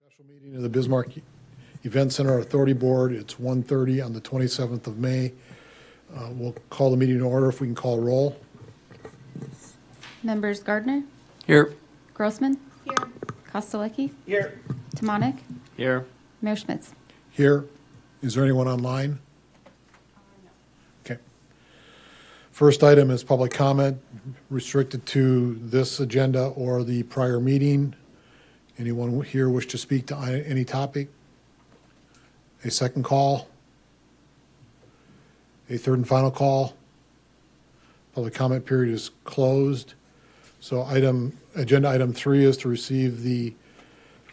Special meeting of the Bismarck Event Center Authority Board. It's 1:30 on the 27th of May. We'll call the meeting to order if we can call roll. Members Gardner, Here. Grossman. Here. Kostelecki. Here. Tomanek. Here. Mayor Schmitz. Here. Is there anyone online? Okay. First item is public comment restricted to this agenda or the prior meeting. Anyone here wish to speak to any topic? A second call? A third and final call? Public comment period is closed. So agenda item 3 is to receive the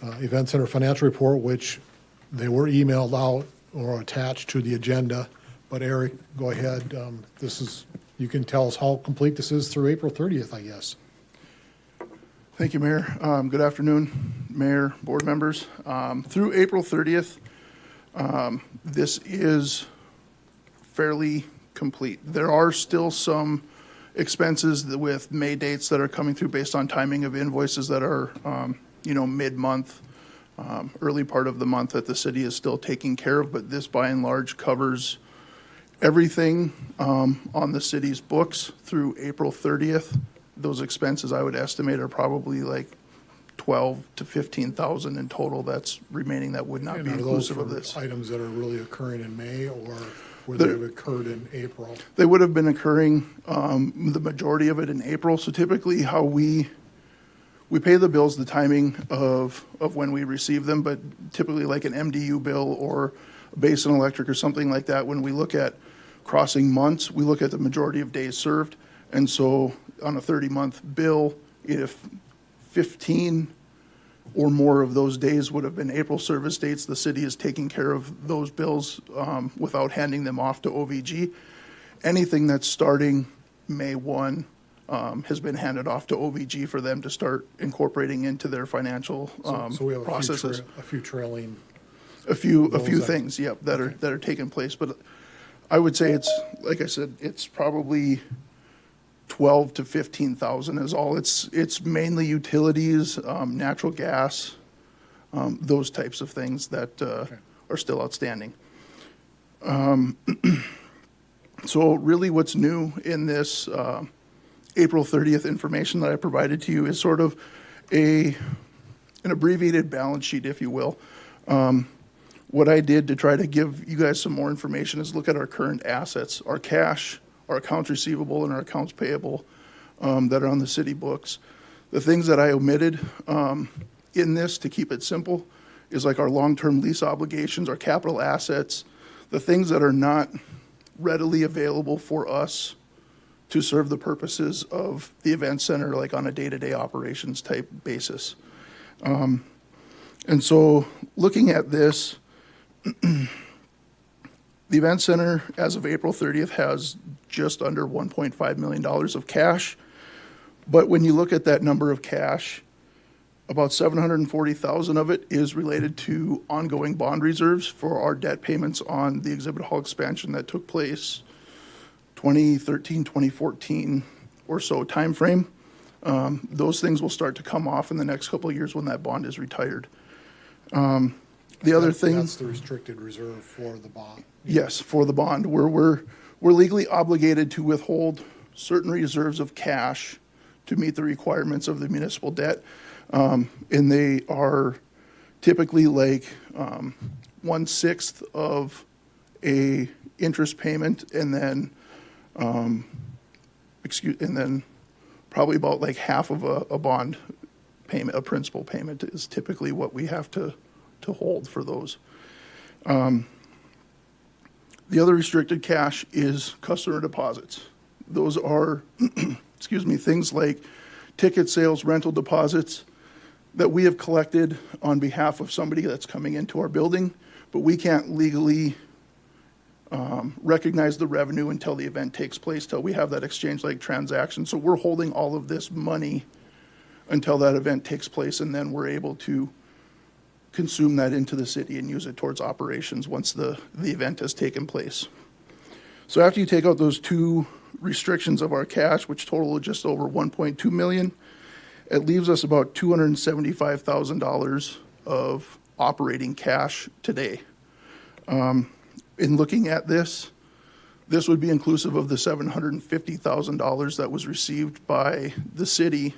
Event Center financial report, which they were emailed out or attached to the agenda. But Eric, go ahead. You can tell us how complete this is through April 30th, I guess. Thank you, Mayor. Good afternoon, Mayor, board members. Through April 30th, this is fairly complete. There are still some expenses with May dates that are coming through based on timing of invoices that are, mid-month, early part of the month that the city is still taking care of, but this by and large covers everything on the city's books through April 30th. Those expenses I would estimate are probably like 12 to 15,000 in total that's remaining that would not be inclusive of this. Items that are really occurring in May, or would they have occurred in April? They would have been occurring, the majority of it in April. So typically how we pay the bills the timing of when we receive them, but typically like an MDU bill or Basin Electric or something like that, when we look at crossing months, we look at the majority of days served. And so on a 30-month bill, if 15 or more of those days would have been April service dates, the city is taking care of those bills without handing them off to OVG. Anything that's starting May 1 has been handed off to OVG for them to start incorporating into their financial So we have processes. a few trailing. A few things, yep, that are taking place. But I would say it's, like I said, it's probably 12 to 15,000 is all. It's mainly utilities, natural gas, those types of things that are still outstanding. So really what's new in this April 30th information that I provided to you is sort of an abbreviated balance sheet, if you will. What I did to try to give you guys some more information is look at our current assets, our cash, our accounts receivable, and our accounts payable that are on the city books. The things that I omitted in this, to keep it simple, is like our long-term lease obligations, our capital assets, the things that are not readily available for us to serve the purposes of the event center, like on a day-to-day operations type basis. And so looking at this, the event center, as of April 30th, has just under $1.5 million of cash. But when you look at that number of cash, about $740,000 of it is related to ongoing bond reserves for our debt payments on the exhibit hall expansion that took place 2013, 2014 or so timeframe. Those things will start to come off in the next couple of years when that bond is retired. The other thing, That's the restricted reserve for the bond. yes, for the bond, we're legally obligated to withhold certain reserves of cash to meet the requirements of the municipal debt, and they are typically like 1/6 of a interest payment, and then probably about like half of a bond payment, a principal payment is typically what we have to hold for those. The other restricted cash is customer deposits. Those are, things like ticket sales, rental deposits that we have collected on behalf of somebody that's coming into our building, but we can't legally recognize the revenue until the event takes place, till we have that exchange like transaction. So we're holding all of this money until that event takes place, and then we're able to consume that into the city and use it towards operations once the event has taken place. So after you take out those two restrictions of our cash, which total just over 1.2 million, it leaves us about $275,000 of operating cash today. In looking at this would be inclusive of the $750,000 that was received by the city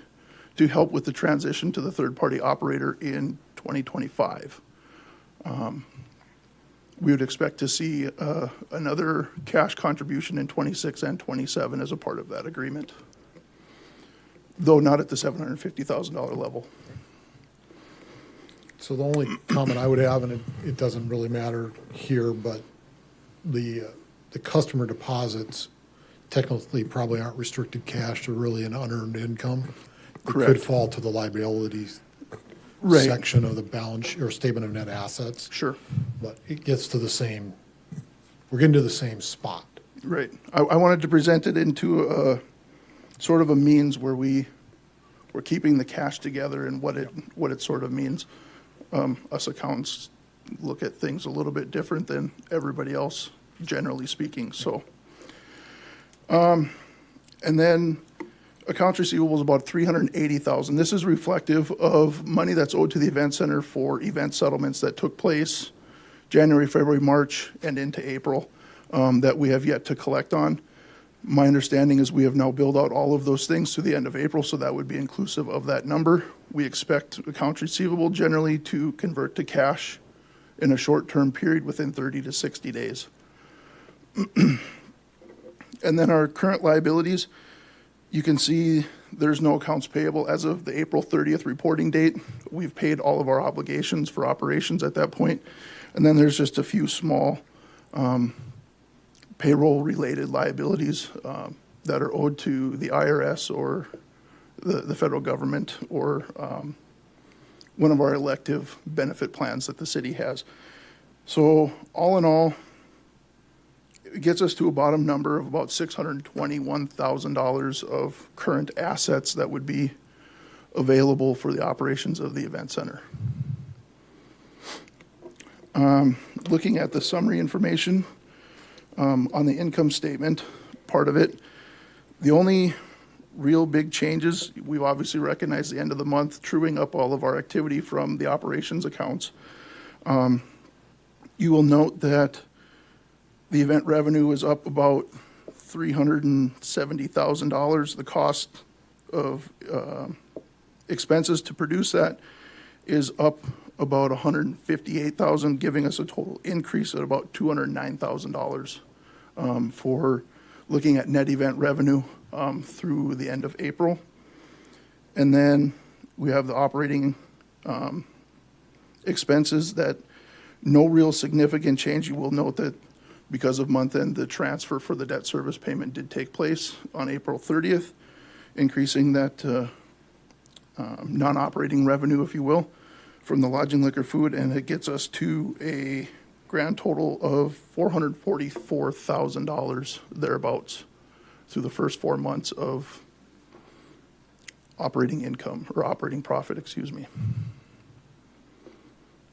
to help with the transition to the third-party operator in 2025. We would expect to see another cash contribution in 26 and 27 as a part of that agreement, though not at the $750,000 level. So the only comment I would have, and it doesn't really matter here, but the customer deposits technically probably aren't restricted cash, they're really an unearned income. It could Correct. fall to the liabilities Right. section of the balance or statement of net assets. Sure. But it gets to the same, we're getting to the same spot. Right. I wanted to present it into a sort of a means where we're keeping the cash together and what it sort of means. Us accountants look at things a little bit different than everybody else, generally speaking. So, and then accounts receivable is about $380,000. This is reflective of money that's owed to the event center for event settlements that took place January, February, March, and into April that we have yet to collect on. My understanding is we have now billed out all of those things to the end of April, so that would be inclusive of that number. We expect accounts receivable generally to convert to cash in a short-term period within 30 to 60 days. And then our current liabilities, you can see there's no accounts payable as of the April 30th reporting date. We've paid all of our obligations for operations at that point. And then there's just a few small payroll-related liabilities that are owed to the IRS or the federal government or one of our elective benefit plans that the city has. So all in all, it gets us to a bottom number of about $621,000 of current assets that would be available for the operations of the event center. Looking at the summary information on the income statement part of it, the only real big changes, we've obviously recognized the end of the month, truing up all of our activity from the operations accounts. You will note that the event revenue is up about $370,000. The cost of expenses to produce that is up about $158,000, giving us a total increase at about $209,000 for looking at net event revenue through the end of April. And then we have the operating expenses that no real significant change. You will note that because of month end, the transfer for the debt service payment did take place on April 30th, increasing that non-operating revenue, if you will, from the lodging, liquor, food, and it gets us to a grand total of $444,000 thereabouts through the first 4 months of operating income or operating profit, excuse me.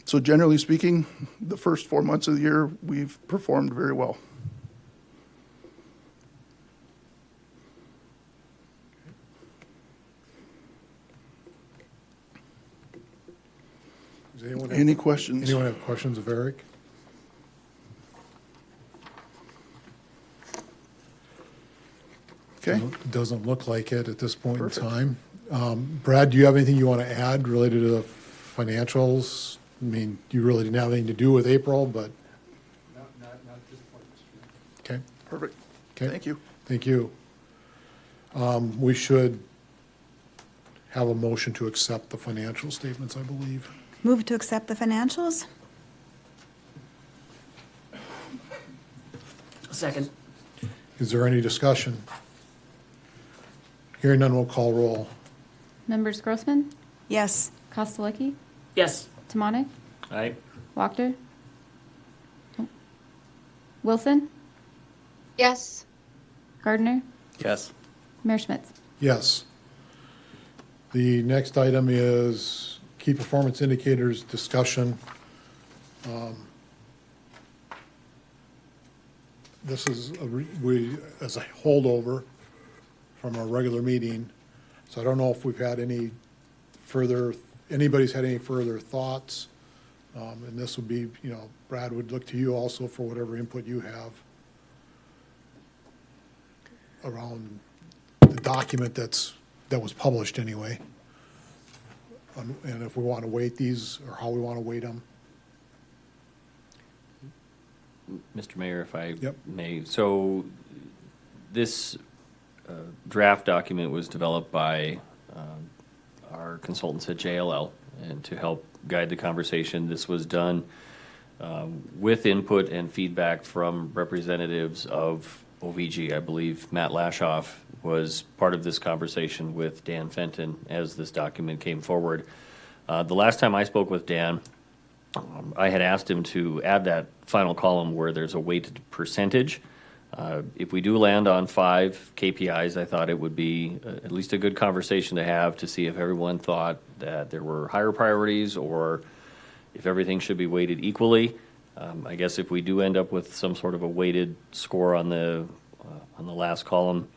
So generally speaking, the first 4 months of the year, we've performed very well. Does anyone have, Any questions? anyone have questions of Eric? Okay. Doesn't look like it at this point Perfect. in time. Brad, do you have anything you want to add related to the financials? I mean, you really didn't have anything to do with April, but, Not at this point, Mr. Chairman. okay, Perfect. okay. Thank you. Thank you. We should have a motion to accept the financial statements, I believe. Move to accept the financials? Second. Is there any discussion? Hearing none, we'll call roll. Members Grossman, Yes. Kostelicki, Yes. Tamonic, Aye. Wachter, Wilson, Yes. Gardner, Yes. Mayor Schmitz. Yes. The next item is key performance indicators discussion. This is as a holdover from our regular meeting. So I don't know if we've had any further, anybody's had any further thoughts And this would be, Brad would look to you also for whatever input you have around the document that was published anyway. And if we want to weight these, or how we want to weight them. Mr. Mayor, if I Yep. may, so this draft document was developed by our consultants at JLL, and to help guide the conversation, this was done with input and feedback from representatives of OVG. I believe Matt Lashoff was part of this conversation with Dan Fenton as this document came forward. The last time I spoke with Dan, I had asked him to add that final column where there's a weighted percentage. If we do land on 5 KPIs, I thought it would be at least a good conversation to have to see if everyone thought that there were higher priorities or if everything should be weighted equally. I guess if we do end up with some sort of a weighted score on the last column,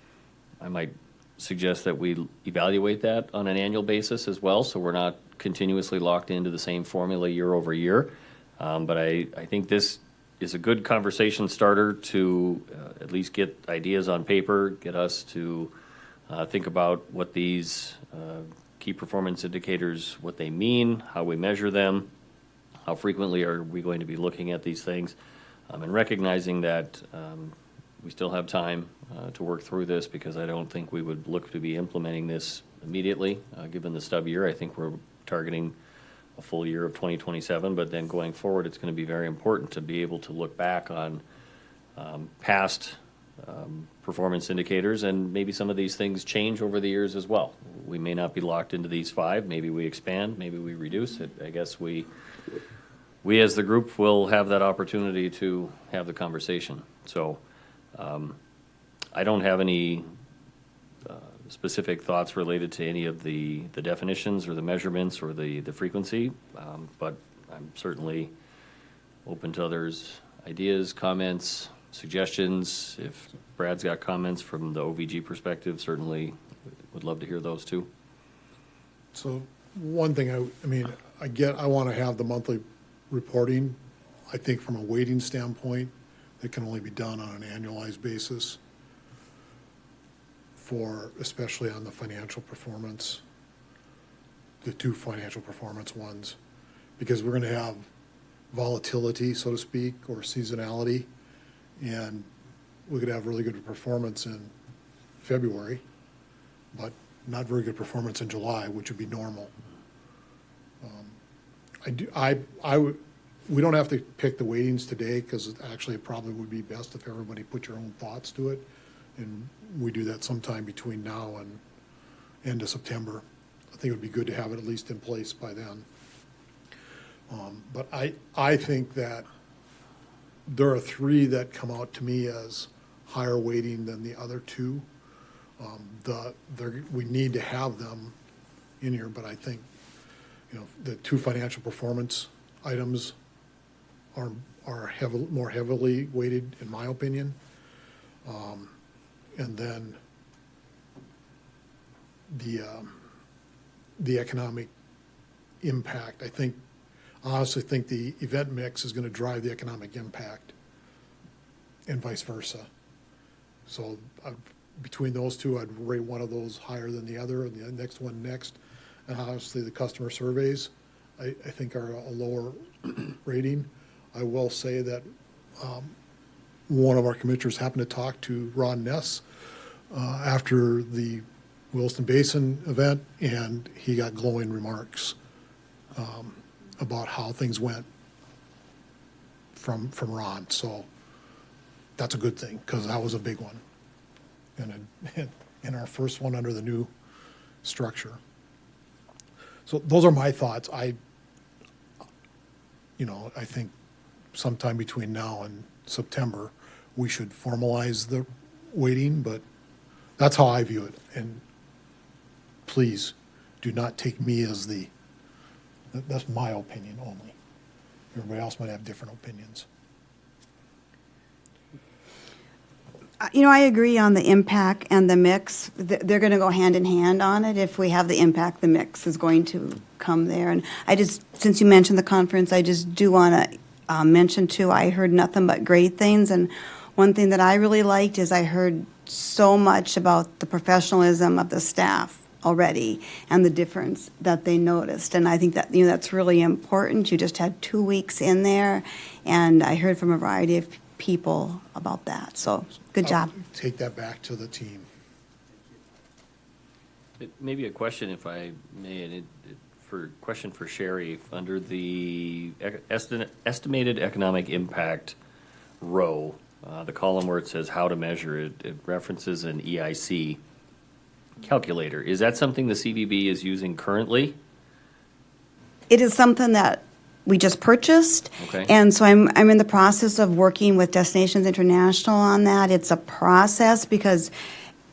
I might suggest that we evaluate that on an annual basis as well, so we're not continuously locked into the same formula year over year. But I think this is a good conversation starter to at least get ideas on paper, get us to think about what these key performance indicators, what they mean, how we measure them, how frequently are we going to be looking at these things, and recognizing that we still have time to work through this, because I don't think we would look to be implementing this immediately, given the stub year. I think we're targeting a full year of 2027, but then going forward, it's going to be very important to be able to look back on past performance indicators, and maybe some of these things change over the years as well. We may not be locked into these 5. Maybe we expand, maybe we reduce it. I guess we as the group will have that opportunity to have the conversation. So I don't have any specific thoughts related to any of the definitions or the measurements or the frequency, but I'm certainly open to others' ideas, comments, suggestions. If Brad's got comments from the OVG perspective, certainly would love to hear those too. So one thing, I want to have the monthly reporting. I think from a weighting standpoint, it can only be done on an annualized basis especially on the financial performance, the 2 financial performance ones, because we're going to have volatility, so to speak, or seasonality, and we could have really good performance in February, but not very good performance in July, which would be normal. We don't have to pick the weightings today, because actually it probably would be best if everybody put your own thoughts to it, and we do that sometime between now and end of September. I think it would be good to have it at least in place by then. But I think that there are 3 that come out to me as higher weighting than the other 2. We need to have them in here, but I think, the 2 financial performance items are more heavily weighted, in my opinion. And then the economic impact, I honestly think the event mix is going to drive the economic impact, and vice versa. So between those 2, I'd rate one of those higher than the other, and the next one next. And obviously the customer surveys, I think, are a lower rating. I will say that one of our commissioners happened to talk to Ron Ness after the Williston Basin event, and he got glowing remarks about how things went from Ron. So that's a good thing, because that was a big one, and our first one under the new structure. So those are my thoughts. I think sometime between now and September, we should formalize the weighting, but that's how I view it. And please do not take me as that's my opinion only. Everybody else might have different opinions. I agree on the impact and the mix. They're going to go hand in hand on it. If we have the impact, the mix is going to come there. And since you mentioned the conference, I just do want to mention too, I heard nothing but great things. And one thing that I really liked is I heard so much about the professionalism of the staff already and the difference that they noticed. And I think that, that's really important. You just had 2 weeks in there, and I heard from a variety of people about that. So good job. I'll take that back to the team. Maybe a question, if I may, and question for Sherry. Under the estimated economic impact row, the column where it says how to measure it, it references an EIC calculator. Is that something the CVB is using currently? It is something that we just purchased. Okay. And so I'm in the process of working with Destinations International on that. It's a process because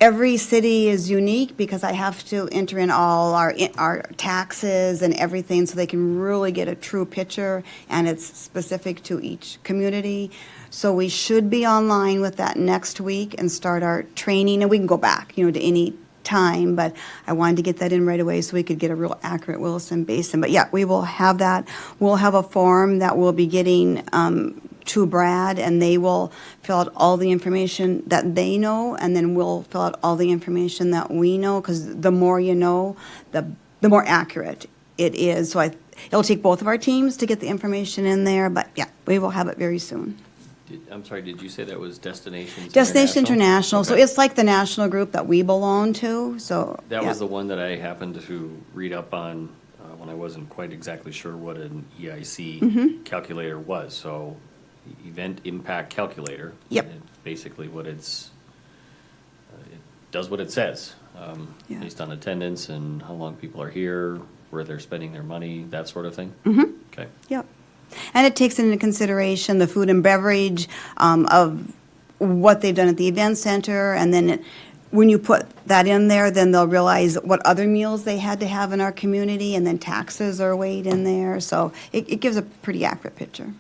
every city is unique, because I have to enter in all our taxes and everything so they can really get a true picture, and it's specific to each community. So we should be online with that next week and start our training, and we can go back, to any time, but I wanted to get that in right away so we could get a real accurate Williston Basin. But yeah, we will have that. We'll have a form that we'll be getting to Brad, and they will fill out all the information that they know, and then we'll fill out all the information that we know, because the more you know, the more accurate it is. So it'll take both of our teams to get the information in there, but yeah, we will have it very soon. I'm sorry, did you say that was Destinations Destination International, so Okay. it's like the national group that we belong to, so. That yeah. was the one that I happened to read up on when I wasn't quite exactly sure what an EIC Mm-hmm. calculator was. So, Event Impact Calculator. Yep. And basically, it does what it says, Yeah. based on attendance and how long people are here, where they're spending their money, that sort of thing. Mm-hmm. Okay. Yep. And it takes into consideration the food and beverage of what they've done at the event center. And then when you put that in there, then they'll realize what other meals they had to have in our community, and then taxes are weighed in there. So it gives a pretty accurate picture.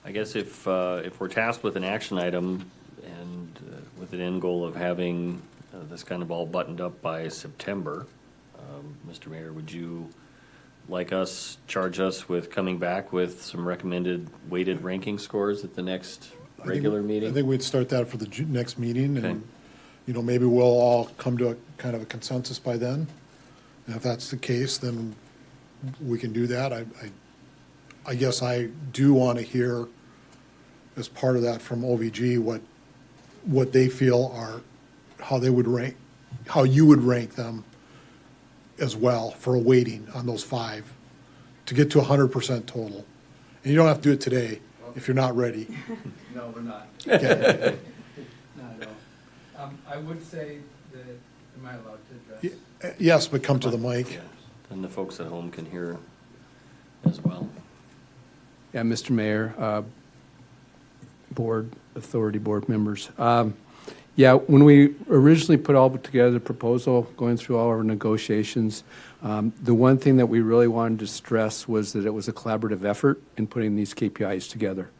I guess if we're tasked with an action item and with an end goal of having this kind of all buttoned up by September, Mr. Mayor, would you charge us with coming back with some recommended weighted ranking scores at the next regular meeting? I think we'd start that for the next meeting, Okay. and, maybe we'll all come to a kind of a consensus by then. And if that's the case, then we can do that. I guess I do want to hear, as part of that from OVG, what they feel are, how they would rank, how you would rank them as well for a weighting on those 5 to get to 100% total. And you don't have to do it today if you're not ready. No, we're not. Okay. Not at all. I would say that, am I allowed to address? Yes, but come to the mic. Yeah, and the folks at home can hear as well. Yeah, Mr. Mayor, board members. Yeah, when we originally put all together the proposal, going through all our negotiations, the one thing that we really wanted to stress was that it was a collaborative effort in putting these KPIs together.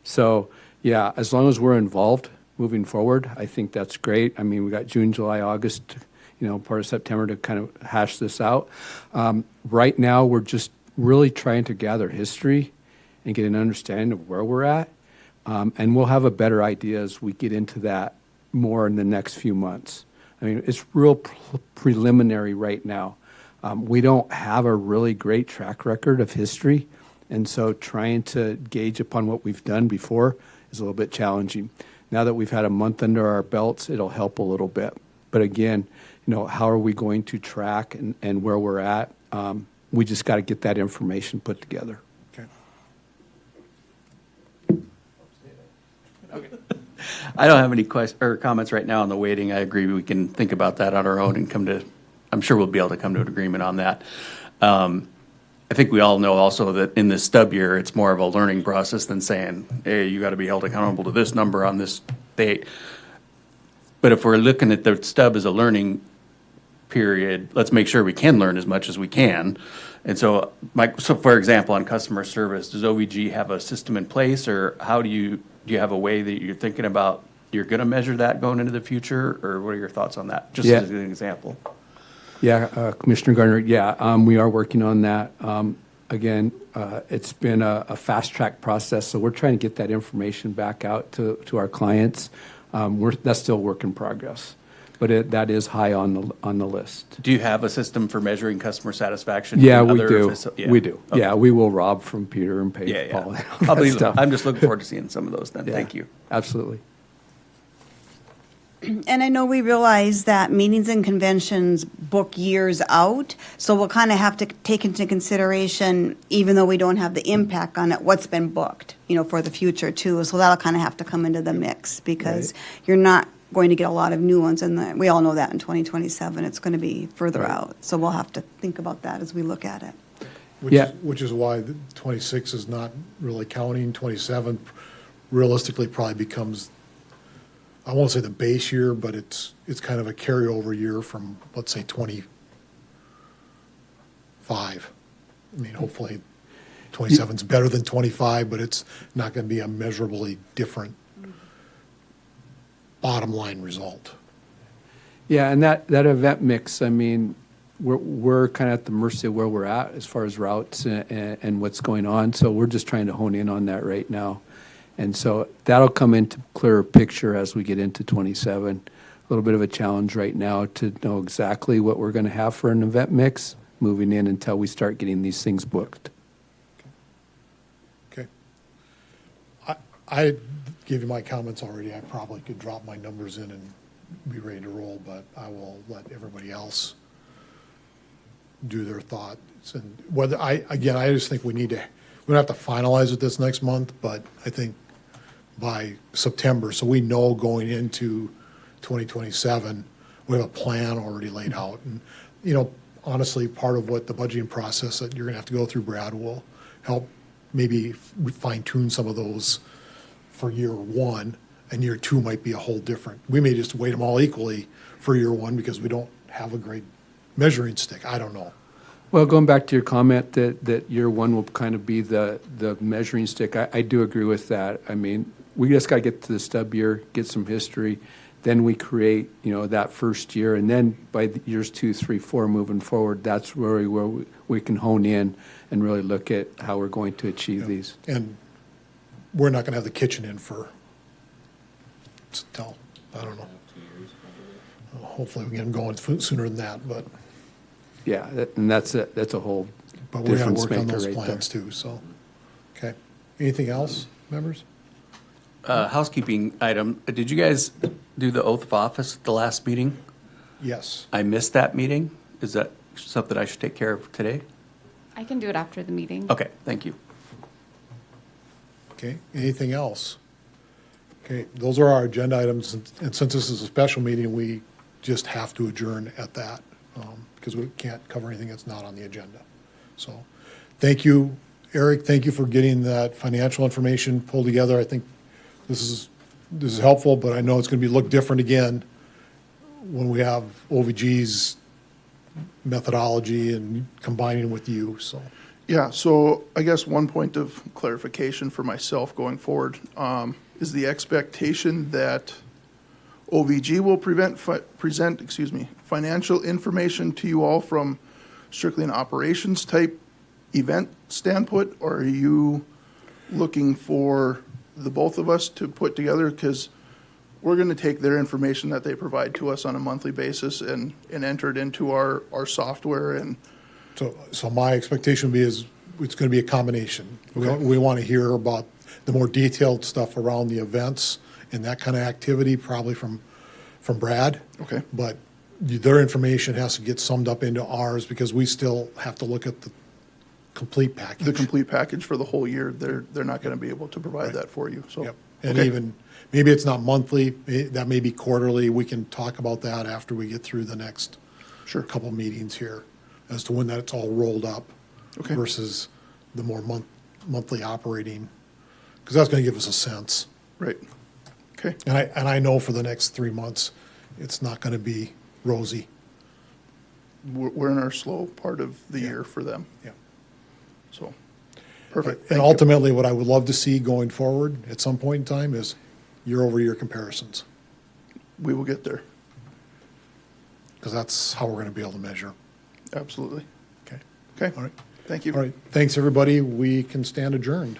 So, yeah, as long as we're involved moving forward, I think that's great. I mean, we got June, July, August, part of September to kind of hash this out. Right now, we're just really trying to gather history and get an understanding of where we're at. And we'll have a better idea as we get into that more in the next few months. I mean, it's real preliminary right now. We don't have a really great track record of history, and so trying to gauge upon what we've done before is a little bit challenging. Now that we've had a month under our belts, it'll help a little bit. But again, how are we going to track and where we're at? We just got to get that information put together. Okay. I don't have any comments right now on the weighting. I agree we can think about that on our own and I'm sure we'll be able to come to an agreement on that. I think we all know also that in this stub year, it's more of a learning process than saying, hey, you got to be held accountable to this number on this date. But if we're looking at the stub as a learning period, let's make sure we can learn as much as we can. And so, so for example, on customer service, does OVG have a system in place, or do you have a way that you're thinking about, you're going to measure that going into the future, or what are your thoughts on that? Just Yeah. as an example. Yeah, Commissioner Gardner, yeah, we are working on that. Again, it's been a fast-track process, so we're trying to get that information back out to our clients. That's still work in progress, but that is high on the list. Do you have a system for measuring customer satisfaction? Yeah, in we other do. Yeah. We do. Okay. Yeah, we will rob from Peter and pay Yeah, Paul. yeah. and all that stuff. I'm just looking forward to seeing some of those then. Yeah, Thank you. Absolutely. And I know we realize that meetings and conventions book years out, so we'll kind of have to take into consideration, even though we don't have the impact on it, what's been booked, for the future too. So that'll kind of have to come into the mix, because you're not going to get a lot of new ones, and we all know that in 2027, it's going to be further out. So we'll have to think about that as we look at it. Which is why the 26 is not really counting. 27 realistically probably becomes, I won't say the base year, but it's kind of a carryover year from, let's say, 25. I mean, hopefully 27's better than 25, but it's not going to be a measurably different bottom line result. Yeah, and that event mix, I mean, we're kind of at the mercy of where we're at as far as routes and what's going on. So we're just trying to hone in on that right now. And so that'll come into clearer picture as we get into 27. A little bit of a challenge right now to know exactly what we're going to have for an event mix moving in until we start getting these things booked. Okay. I gave you my comments already. I probably could drop my numbers in and be ready to roll, but I will let everybody else do their thoughts. And whether I just think we don't have to finalize it this next month, but I think by September, so we know going into 2027, we have a plan already laid out. And, honestly, part of what the budgeting process that you're going to have to go through, Brad, will help maybe fine tune some of those for year one, and year two might be a whole different. We may just weight them all equally for year one because we don't have a great measuring stick. I don't know. Well, going back to your comment that year one will kind of be the measuring stick, I do agree with that. I mean, we just got to get to the stub year, get some history, then we create, that first year, and then by years 2, 3, 4 moving forward, that's where we can hone in and really look at how we're going to achieve these. And we're not going to have the kitchen in for, till, I don't know. Hopefully we get them going sooner than that, but Yeah, and that's a whole we got to difference work on maker those right there. plans too, so. Okay. Anything else, members? Housekeeping item, did you guys do the oath of office at the last meeting? Yes. I missed that meeting. Is that something I should take care of today? I can do it after the meeting. Okay, thank you. Okay. Anything else? Okay, those are our agenda items, and since this is a special meeting, we just have to adjourn at that, because we can't cover anything that's not on the agenda. So, thank you, Eric, thank you for getting that financial information pulled together. I think this is helpful, but I know it's going to look different again when we have OVG's methodology and combining with you, so. Yeah, so I guess one point of clarification for myself going forward is the expectation that OVG will present financial information to you all from strictly an operations type event standpoint, or are you looking for the both of us to put together? Because we're going to take their information that they provide to us on a monthly basis and enter it into our software. And So my expectation would be it's going to be a combination. Okay. We want to hear about the more detailed stuff around the events and that kind of activity, probably from Brad. Okay. But their information has to get summed up into ours because we still have to look at the complete package. the complete package for the whole year, they're not going to be able to provide that for you. So, Yep. And okay. even, maybe it's not monthly, that may be quarterly. We can talk about that after we get through the next Sure. couple meetings here as to when that's all rolled up Okay. versus the more monthly operating, because that's going to give us a sense. Right. Okay. And I know for the next 3 months, it's not going to be rosy. we're in our slow part of the year for them. Yeah. So, perfect. And Thank you. ultimately, what I would love to see going forward at some point in time is year-over-year comparisons, We will get there. because that's how we're going to be able to measure. Absolutely. Okay. Okay. All right. Thank you. All right. Thanks, everybody. We can stand adjourned.